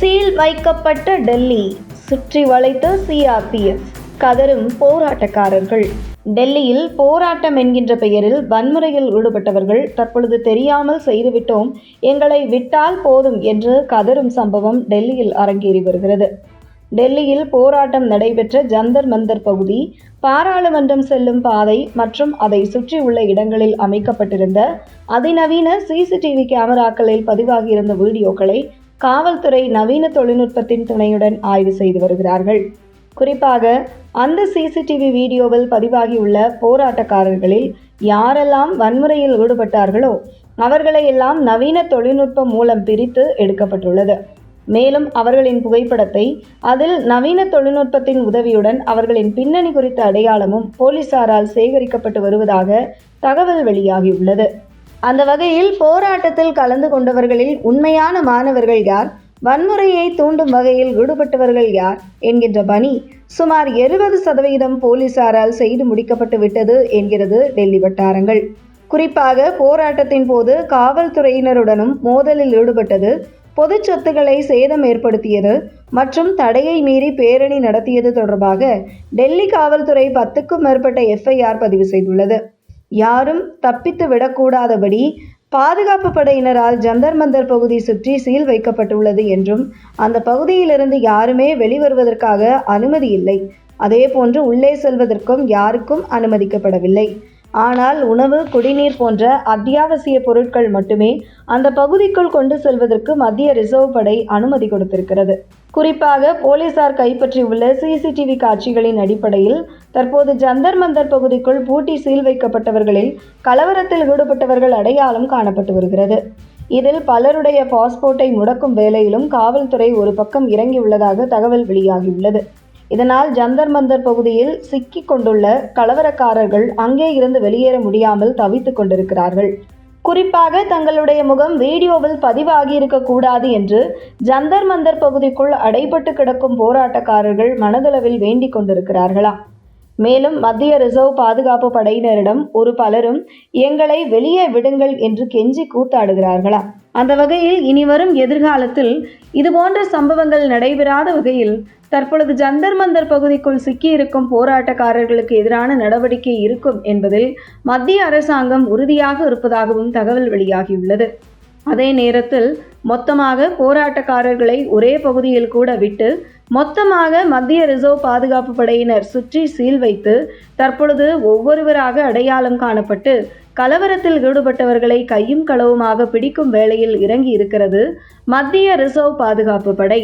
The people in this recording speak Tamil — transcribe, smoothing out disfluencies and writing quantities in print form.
சீல் வைக்கப்பட்ட டெல்லி, சுற்றி வளைத்த சிஆர்பிஎஃப், கதரும் போராட்டக்காரர்கள். டெல்லியில் போராட்டம் என்கின்ற பெயரில் வன்முறையில் ஈடுபட்டவர்கள் தற்பொழுது தெரியாமல் செய்துவிட்டோம், எங்களை விட்டால் போதும் என்று கதரும் சம்பவம் டெல்லியில் அரங்கேறி வருகிறது. டெல்லியில் போராட்டம் நடைபெற்ற ஜந்தர் மந்தர் பகுதி, பாராளுமன்றம் செல்லும் பாதை மற்றும் அதை சுற்றியுள்ள இடங்களில் அமைக்கப்பட்டிருந்த அதிநவீன சிசிடிவி கேமராக்களில் பதிவாகியிருந்த வீடியோக்களை காவல்துறை நவீன தொழில்நுட்பத்தின் துணையுடன் ஆய்வு செய்து வருகிறார்கள். குறிப்பாக அந்த சிசிடிவி வீடியோவில் பதிவாகியுள்ள போராட்டக்காரர்களில் யாரெல்லாம் வன்முறையில் ஈடுபட்டார்களோ அவர்களை எல்லாம் நவீன தொழில்நுட்பம் மூலம் பிரித்து எடுக்கப்பட்டுள்ளது. மேலும் அவர்களின் புகைப்படத்தை அதில் நவீன தொழில்நுட்பத்தின் உதவியுடன் அவர்களின் பின்னணி குறித்த அடையாளமும் போலீசாரால் சேகரிக்கப்பட்டு வருவதாக தகவல் வெளியாகியுள்ளது. அந்த வகையில் போராட்டத்தில் கலந்து கொண்டவர்களில் உண்மையான மாணவர்கள் யார், வன்முறையை தூண்டும் வகையில் ஈடுபட்டவர்கள் யார் என்கின்ற பணி சுமார் 70% போலீசாரால் செய்து முடிக்கப்பட்டு விட்டது என்கிறது டெல்லி வட்டாரங்கள். குறிப்பாக போராட்டத்தின் போது காவல்துறையினருடனும் மோதலில் ஈடுபட்டது, பொது சொத்துக்களை சேதம் ஏற்படுத்தியது மற்றும் தடையை மீறி பேரணி நடத்தியது தொடர்பாக டெல்லி காவல்துறை 10க்கும் மேற்பட்ட எஃப்ஐஆர் பதிவு செய்துள்ளது. யாரும் தப்பித்து விடக்கூடாதபடி பாதுகாப்பு படையினரால் ஜந்தர் மந்தர் பகுதி சுற்றி சீல் வைக்கப்பட்டுள்ளது என்றும் அந்த பகுதியிலிருந்து யாருமே வெளிவருவதற்காக அனுமதி இல்லை, அதேபோன்று உள்ளே செல்வதற்கும் யாருக்கும் அனுமதிக்கப்படவில்லை. ஆனால் உணவு, குடிநீர் போன்ற அத்தியாவசிய பொருட்கள் மட்டுமே அந்த பகுதிக்குள் கொண்டு செல்வதற்கு மத்திய ரிசர்வ் படை அனுமதி கொடுத்திருக்கிறது. குறிப்பாக போலீசார் கைப்பற்றியுள்ள சிசிடிவி காட்சிகளின் அடிப்படையில் தற்போது ஜந்தர் மந்தர் பகுதிக்குள் பூட்டி சீல் வைக்கப்பட்டவர்களில் கலவரத்தில் ஈடுபட்டவர்கள் அடையாளம் காணப்பட்டு வருகிறது. இதில் பலருடைய பாஸ்போர்ட்டை முடக்கும் வேலையிலும் காவல்துறை ஒரு பக்கம் இறங்கியுள்ளதாக தகவல் வெளியாகியுள்ளது. இதனால் ஜந்தர் மந்தர் பகுதியில் சிக்கிக் கொண்டுள்ள கலவரக்காரர்கள் அங்கே இருந்து வெளியேற முடியாமல் தவித்துக் கொண்டிருக்கிறார்கள். குறிப்பாக தங்களுடைய முகம் வீடியோவில் பதிவாகியிருக்க கூடாது என்று ஜந்தர் மந்தர் பகுதிக்குள் அடைபட்டு கிடக்கும் போராட்டக்காரர்கள் மனதளவில் வேண்டிக் கொண்டிருக்கிறார்களாம். மேலும் மத்திய ரிசர்வ் பாதுகாப்பு படையினரிடம் ஒரு பலரும் எங்களை வெளியே விடுங்கள் என்று கெஞ்சி கூத்தாடுகிறார்களாம். அந்த வகையில் இனிவரும் எதிர்காலத்தில் இதுபோன்ற சம்பவங்கள் நடைபெறாத வகையில் தற்பொழுது ஜந்தர் மந்தர் பகுதிக்குள் சிக்கியிருக்கும் போராட்டக்காரர்களுக்கு எதிரான நடவடிக்கை இருக்கும் என்பதில் மத்திய அரசாங்கம் உறுதியாக இருப்பதாகவும் தகவல் வெளியாகியுள்ளது. அதே நேரத்தில் மொத்தமாக போராட்டக்காரர்களை ஒரே பகுதியில் கூட விட்டு மொத்தமாக மத்திய ரிசர்வ் பாதுகாப்பு படையினர் சுற்றி சீல் வைத்து தற்பொழுது ஒவ்வொருவராக அடையாளம் காணப்பட்டு கலவரத்தில் ஈடுபட்டவர்களை கையும் களவுமாக பிடிக்கும் வேளையில் இறங்கி இருக்கிறது மத்திய ரிசர்வ் பாதுகாப்பு படை.